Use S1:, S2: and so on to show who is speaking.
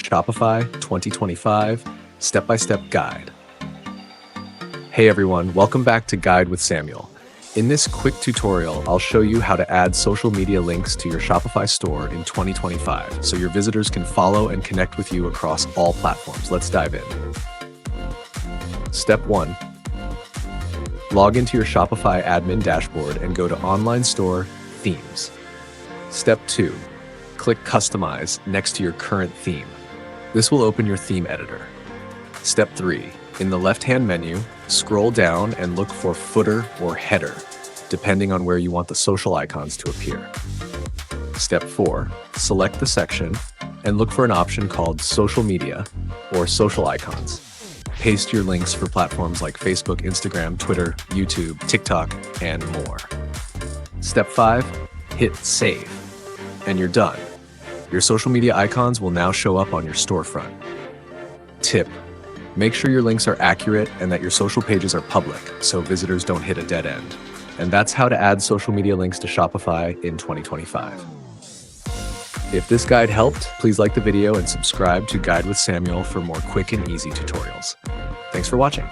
S1: Shopify 2025 Step-by-Step Guide. Hey everyone, welcome back to Guide with Samuel. In this quick tutorial, I'll show you how to add social media links to your Shopify store in 2025 so your visitors can follow and connect with you across all platforms. Let's dive in. Step 1. Log into your Shopify admin dashboard and go to Online Store Themes. Step 2. Click Customize next to your current theme. This will open your theme editor. Step 3. In the left-hand menu, scroll down and look for Footer or Header, depending on where you want the social icons to appear. Step 4. Select the section and look for an option called Social Media or Social Icons. Paste your links for platforms like Facebook, Instagram, Twitter, YouTube, TikTok, and more. Step 5. Hit Save. And you're done. Your social media icons will now show up on your storefront. Tip: make sure your links are accurate and that your social pages are public so visitors don't hit a dead end. And that's how to add social media links to Shopify in 2025. If this guide helped, please like the video and subscribe to Guide with Samuel for more quick and easy tutorials. Thanks for watching.